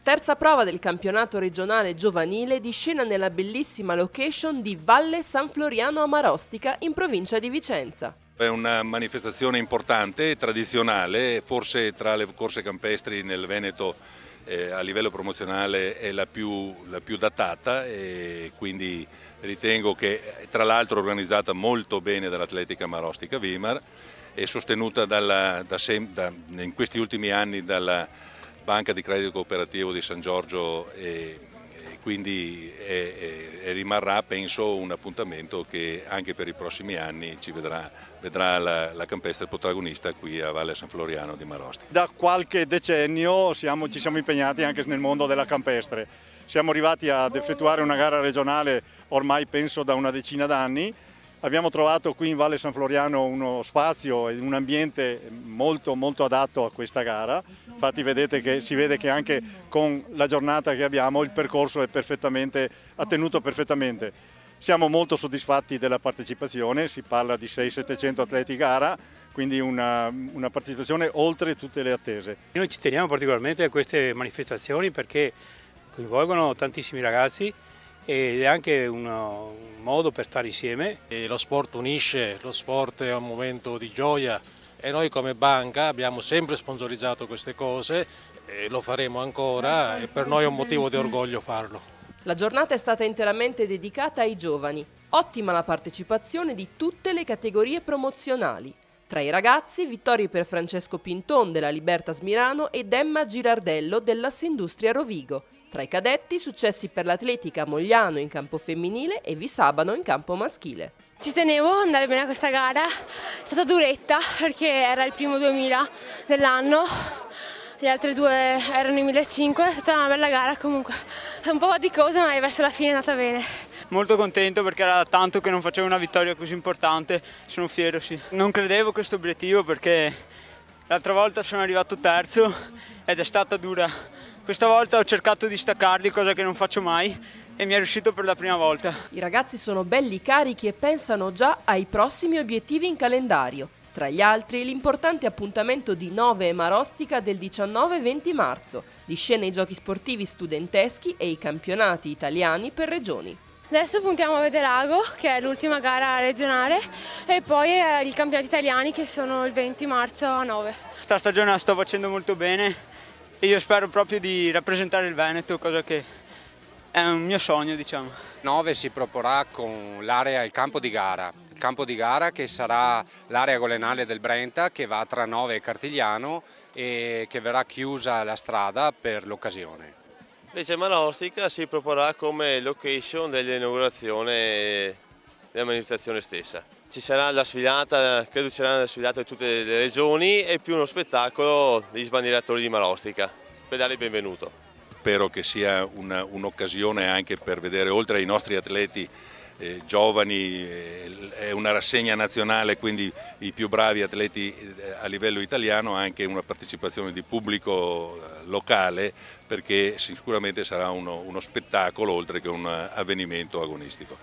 terza prova del campionato regionale giovanile di scena nella bellissima location di Valle San Floriano a Marostica in provincia di Vicenza. È una manifestazione importante, tradizionale, forse tra le corse campestri nel Veneto a livello promozionale è la più datata, e quindi ritengo che tra l'altro organizzata molto bene dall'Atletica Marostica Vimar e sostenuta in questi ultimi anni dalla Banca di Credito Cooperativo di San Giorgio e quindi rimarrà, penso, un appuntamento che anche per i prossimi anni vedrà la campestre protagonista qui a Valle San Floriano di Marostica. Da qualche decennio ci siamo impegnati anche nel mondo della campestre. Siamo arrivati ad effettuare una gara regionale ormai penso da una decina d'anni. Abbiamo trovato qui in Valle San Floriano uno spazio e un ambiente molto adatto a questa gara. Infatti si vede che anche con la giornata che abbiamo il percorso ha tenuto perfettamente. Siamo molto soddisfatti della partecipazione, si parla di 600-700 atleti gara, quindi una partecipazione oltre tutte le attese. Noi ci teniamo particolarmente a queste manifestazioni perché coinvolgono tantissimi ragazzi ed è anche un modo per stare insieme. Lo sport unisce, lo sport è un momento di gioia e noi come banca abbiamo sempre sponsorizzato queste cose e lo faremo ancora e per noi è un motivo di orgoglio farlo. La giornata è stata interamente dedicata ai giovani. Ottima la partecipazione di tutte le categorie promozionali. Tra i ragazzi vittorie per Francesco Pinton della Libertas Milano ed Emma Girardello dell'Assindustria Rovigo. Tra i cadetti successi per l'Atletica Mogliano in campo femminile e Visabano in campo maschile. Ci tenevo ad andare bene a questa gara, è stata duretta perché era il primo 2000 dell'anno, le altre due erano i 1500, è stata una bella gara comunque, è un po' faticosa ma verso la fine è andata bene. Molto contento perché era tanto che non facevo una vittoria così importante, sono fiero sì. Non credevo a questo obiettivo perché l'altra volta sono arrivato terzo ed è stata dura. Questa volta ho cercato di staccarli, cosa che non faccio mai, e mi è riuscito per la prima volta. I ragazzi sono belli carichi e pensano già ai prossimi obiettivi in calendario. Tra gli altri l'importante appuntamento di Nove e Marostica del 19 e 20 marzo, di scena i giochi sportivi studenteschi e i campionati italiani per regioni. Adesso puntiamo a Vederago, che è l'ultima gara regionale, e poi i campionati italiani che sono il 20 marzo a Nove. Questa stagione la sto facendo molto bene. E io spero proprio di rappresentare il Veneto, cosa che è un mio sogno, diciamo. Nove si proporrà con il campo di gara che sarà l'area golenale del Brenta che va tra Nove e Cartigliano e che verrà chiusa la strada per l'occasione. Invece Marostica si proporrà come location dell'inaugurazione della manifestazione stessa. Ci sarà la sfilata, credo ci sarà la sfilata di tutte le regioni e più uno spettacolo degli sbandieratori di Marostica per dare il benvenuto. Spero che sia un'occasione anche per vedere, oltre ai nostri atleti giovani, è una rassegna nazionale, quindi i più bravi atleti a livello italiano, anche una partecipazione di pubblico locale, perché sicuramente sarà uno spettacolo oltre che un avvenimento agonistico.